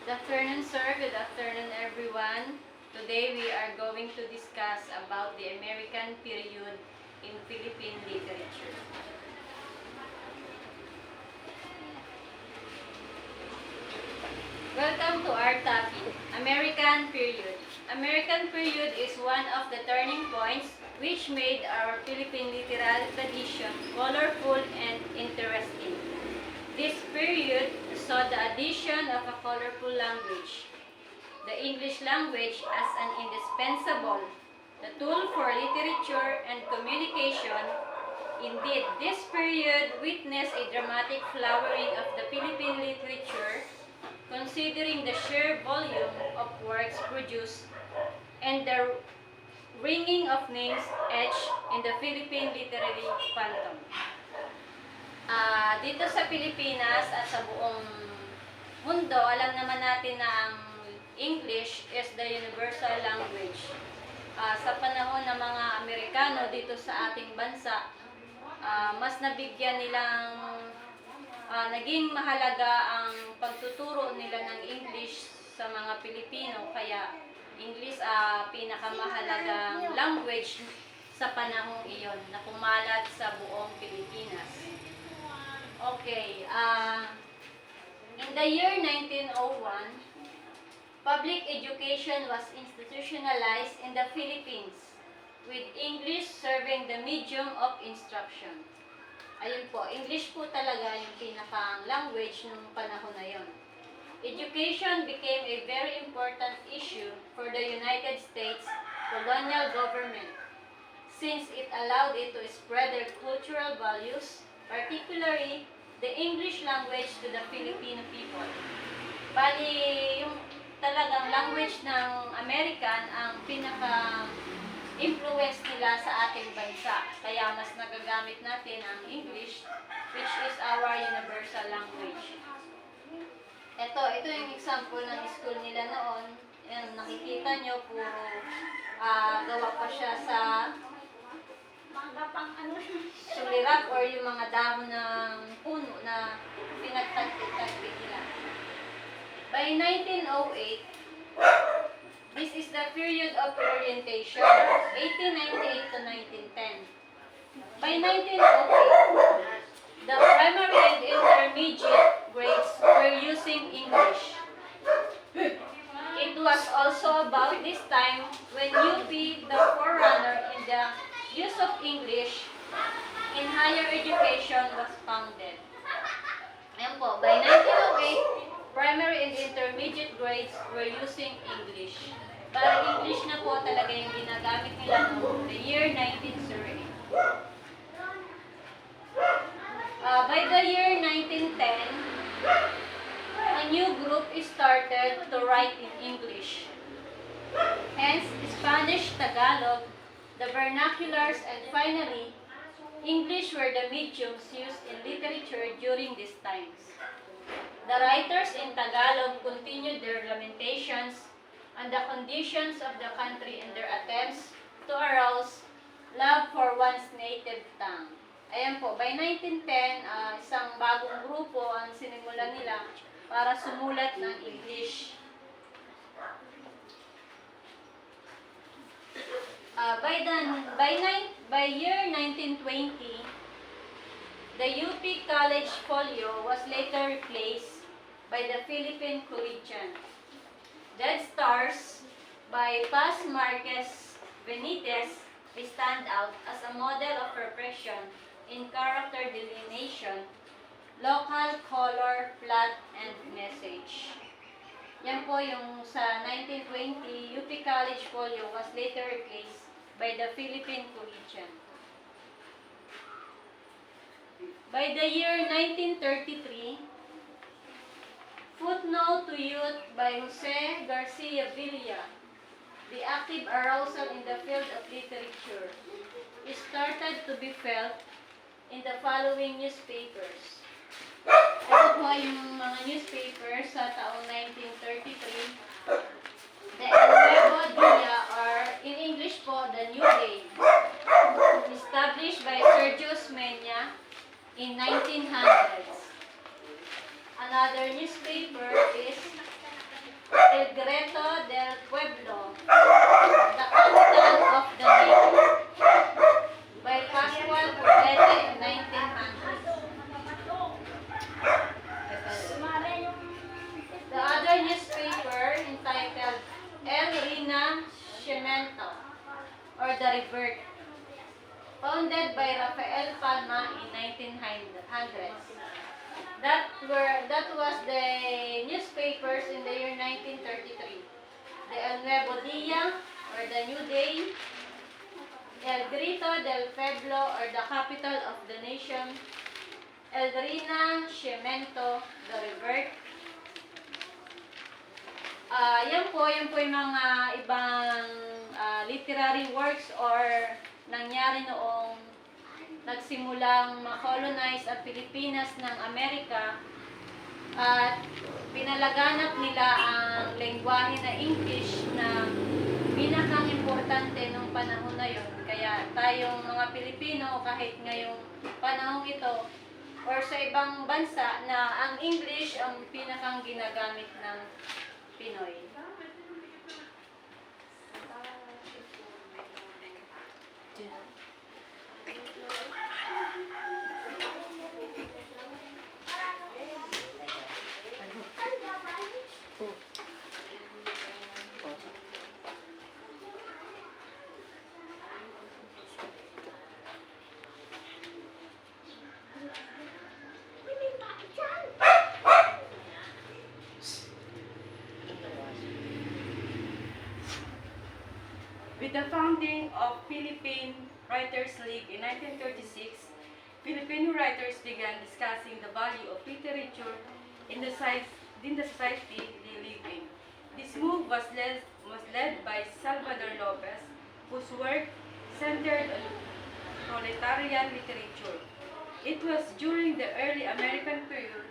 Good afternoon, sir. Good afternoon, everyone. Today we are going to discuss about the American period in Philippine literature. Welcome to our topic, American period. American period is one of the turning points which made our Philippine literary tradition colorful and interesting. This period saw the addition of a colorful language, the English language as an indispensable, the tool for literature and communication. Indeed, this period witnessed a dramatic flowering of the Philippine literature, considering the sheer volume of works produced and the ringing of names etched in the Philippine literary phantom. Dito sa Pilipinas at sa buong mundo, alam naman natin na ang English is the universal language. Sa panahon ng mga Amerikano dito sa ating bansa, mas nabigyan nilang naging mahalaga ang pagtuturo nila ng English sa mga Pilipino. Kaya English pinakamahalagang language sa panahong iyon na kumalat sa buong Pilipinas. Okay, in the year 1901, public education was institutionalized in the Philippines, with English serving the medium of instruction. Ayun po, English po talaga yung pinakang language nung panahon na yun. Education became a very important issue for the United States colonial government, since it allowed it to spread their cultural values, particularly the English language, to the Filipino people. Bali, yung talagang language ng American ang pinaka-influence nila sa ating bansa. Kaya mas nagagamit natin ang English, which is our universal language. Ito yung example ng school nila noon. Yan, nakikita nyo, puro gawa pa siya sa sulirat or yung mga dahon ng puno na pinagtagpit-tagpit nila. By 1908, this is the period of orientation, 1898 to 1910. By 1908, the primary and intermediate grades were using English. It was also about this time when UP, the forerunner in the use of English in higher education, was founded. Ayan po, by 1908, primary and intermediate grades were using English. Para English na po talaga yung ginagamit nila noong the year 1908. By the year 1910, a new group is started to write in English. Hence, Spanish, Tagalog, the vernaculars, and finally, English were the mediums used in literature during these times. The writers in Tagalog continued their lamentations on the conditions of the country and their attempts to arouse love for one's native tongue. Ayan po, by 1910, isang bagong grupo ang sinimulan nila para sumulat ng English. By year 1920, the UP College Folio was later replaced by the Philippine Collegian. Dead Stars by Paz Marquez Benitez stand out as a model of perfection in character delineation, local, color, plot, and message. Yan po yung sa 1920, UP College Folio was later replaced by the Philippine Collegian. By the year 1933, Footnote to Youth by Jose Garcia Villa, the active arousal in the field of literature, is started to be felt in the following newspapers. Ito po yung mga newspapers sa taong 1933. The El Nuevo Dia, or in English po, The New Day, established by Sergio Mena in 1900s. Another newspaper is El Grito del Pueblo, the capital of the nation, by Pascual Poblete in 1900. The other newspaper entitled El Renacimiento, or The Revert, founded by Rafael Palma in 1900s. That was the newspapers in the year 1933. The El Nuevo Dia, or the New Day, El Grito del Pueblo, or the capital of the nation, El Renacimiento, the Revert. Yan po yung mga ibang literary works or nangyari noong nagsimulang ma-colonize ang Pilipinas ng Amerika at pinalaganap nila ang lengguwahe na English na pinakang importante nung panahon na yon. Kaya tayong mga Pilipino, kahit ngayong panahon ito or sa ibang bansa, na ang English ang pinakang ginagamit ng Pinoy. With the founding of Philippine Writers League in 1936, Filipino writers began discussing the value of literature in the society they live in. This move was led by Salvador Lopez, whose work centered on proletarian literature. It was during the early American period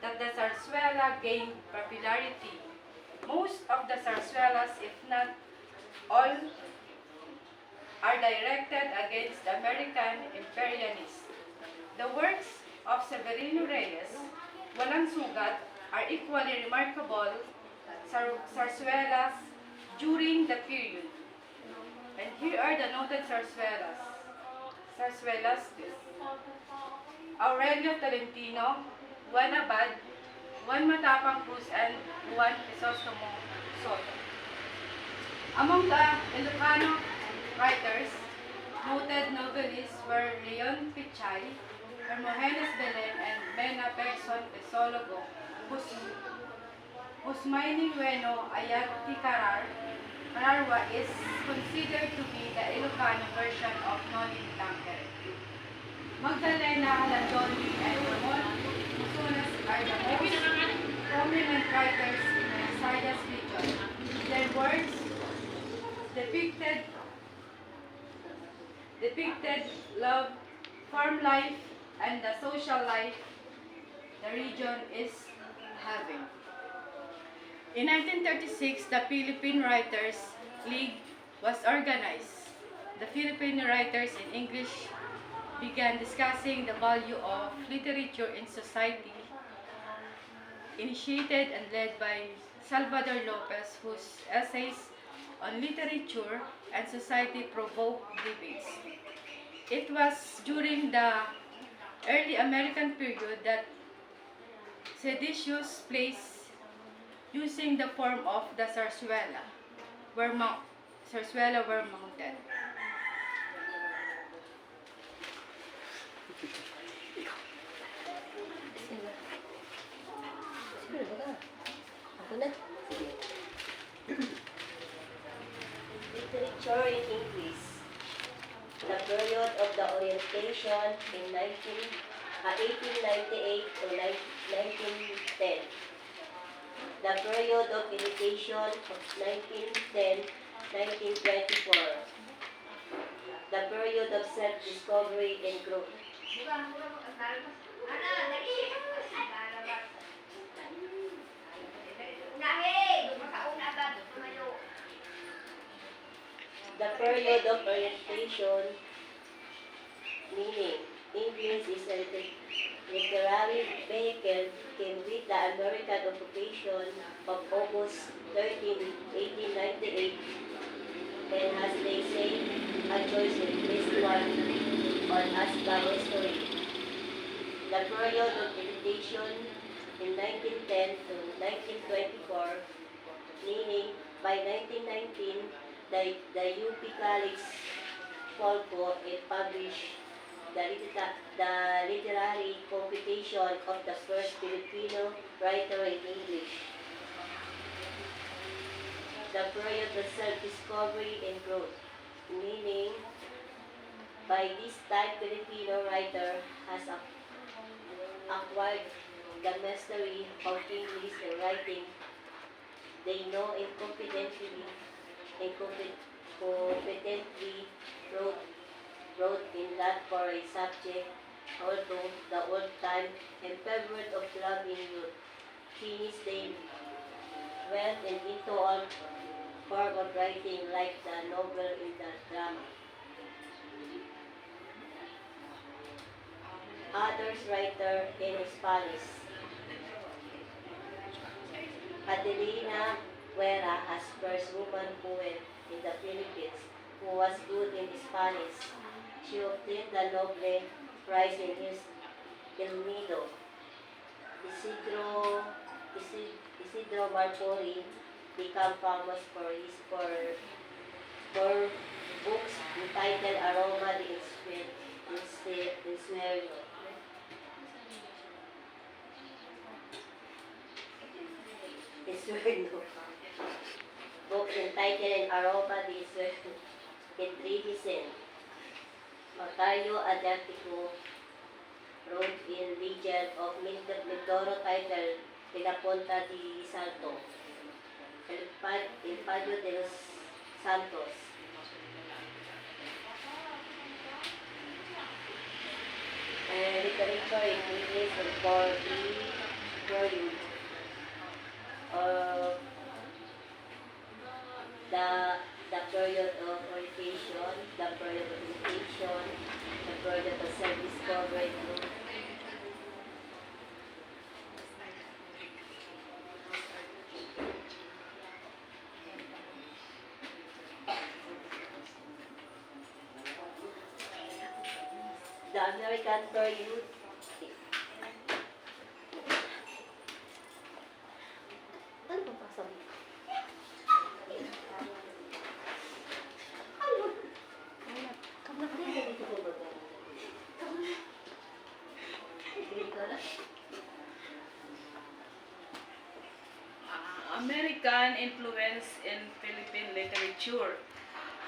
that the zarzuela gained popularity. Most of the zarzuelas, if not all, are directed against American imperialists. The works of Severino Reyes, Walang Sugat, are equally remarkable zarzuelas during the period. And here are the noted zarzuelas. Aurelio Tolentino, Juan Abad, Juan Matapang Cruz, and Juan Crisostomo Soto. Among the Ilocano writers, noted novelists were Leon Pichay, Hermogenes Belen, and Mena Pegson Pesologo, whose Nueno Ayati Cararwa is considered to be the Ilocano version of Noli Tangere. Magdalena Landoni and Ramon Musunas are the most prominent writers in the Visayas region. Their works depicted love, farm life, and the social life the region is having. In 1936, the Philippine Writers League was organized. The Philippine writers in English began discussing the value of literature in society, initiated and led by Salvador Lopez, whose essays on literature and society provoked debates. It was during the early American period that seditious plays using the form of the zarzuela were mounted. Literature in English. The period of the orientation in 1898 to 1910. The period of education of 1910-1924. The period of self-discovery and growth. The period of orientation, meaning English is a literary vehicle can read the American occupation of August 13, 1898, and as they say, a choice in this one on us by history. The period of invitation in 1910 to 1924, meaning by 1919, the UP College Polco published the literary computation of the first Filipino writer in English. The period of self-discovery and growth, meaning by this time Filipino writer has acquired the mastery of English and writing. They know competently wrote in that for a subject, although the old time and favorite of love in youth. Finish they went into all form of writing like the novel and the drama. Others writer in Spanish. Adelina Guerra as first woman poet in the Philippines who was good in Spanish. She obtained the Noble Prize in El Nido. Isidro Marpori became famous for his books entitled Aroma de Ensueño. Books entitled Aroma de Ensueño. Introducing Macario Adriatico wrote in Legend of Mindoro titled Pinapunta di Salto, El Payo de los Santos. And literature in English and for you. The period of orientation, the period of education, the period of self-discovery. The American period. Ano ba pasabi? American influence in Philippine literature.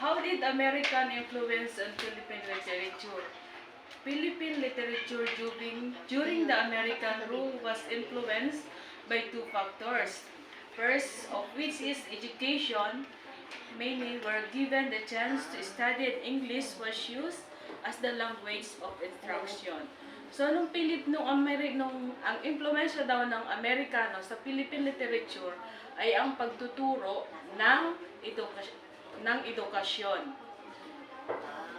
How did American influence on Philippine literature? Philippine literature during the American rule was influenced by two factors. First of which is education. Many were given the chance to study English was used as the language of instruction. So nung ang impluwensya daw ng Amerikano sa Philippine literature ay ang pagtuturo ng edukasyon.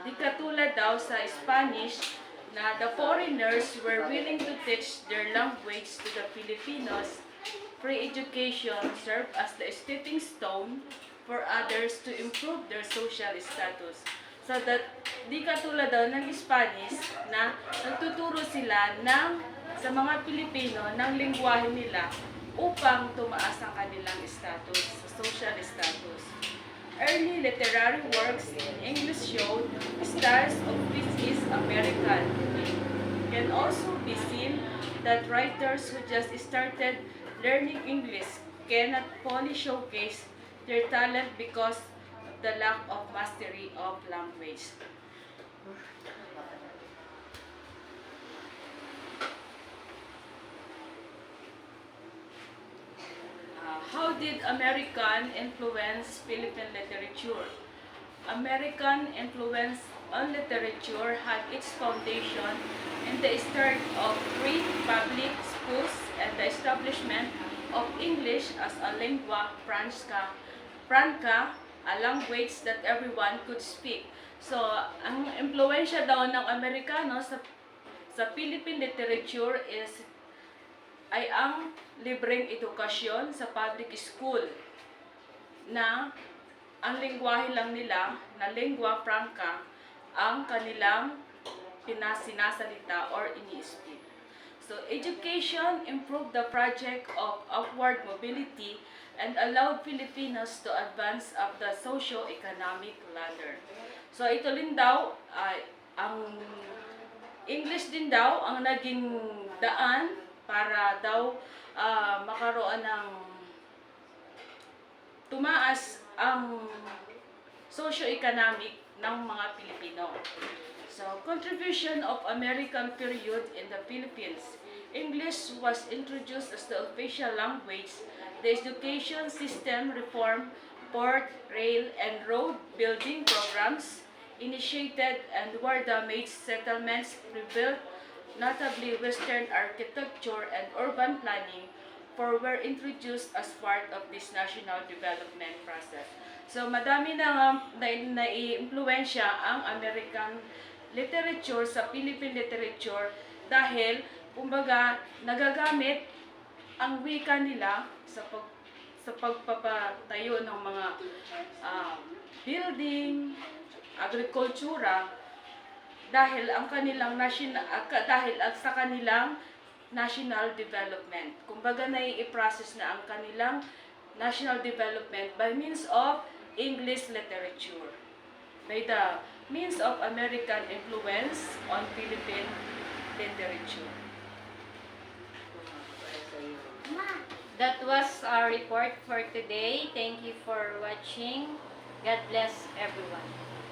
Di katulad daw sa Spanish na the foreigners were willing to teach their language to the Filipinos. Free education served as the stepping stone for others to improve their social status. So that di katulad daw ng Spanish na nagtuturo sila sa mga Pilipino ng lengguwahe nila upang tumaas ang kanilang status, social status. Early literary works in English showed styles of which is American. Can also be seen that writers who just started learning English cannot fully showcase their talent because of the lack of mastery of language. How did American influence Philippine literature? American influence on literature had its foundation in the start of free public schools and the establishment of English as a lingua franca, a language that everyone could speak. So, ang impluwensya daw ng Amerikano sa Philippine literature ay ang libreng edukasyon sa public school na ang lengguwahe lang nila na lingua franca ang kanilang pinasinasalita or ini-speak. So, education improved the project of upward mobility and allowed Filipinos to advance up the socio-economic ladder. So, ito rin daw ay ang English din daw ang naging daan para daw makaroon ng tumaas ang socio-economic ng mga Pilipino. So, contribution of American period in the Philippines. English was introduced as the official language. The education system reform, port, rail, and road building programs initiated and were damaged settlements rebuilt, notably Western architecture and urban planning, for were introduced as part of this national development process. So, madami na nai-impluensya ang American literature sa Philippine literature dahil, kumbaga, nagagamit ang wika nila sa pagpapatayo ng mga building, agrikultura, dahil ang kanilang sa kanilang national development. Kumbaga, nai-process na ang kanilang national development by means of English literature, by the means of American influence on Philippine literature. That was our report for today. Thank you for watching. God bless everyone.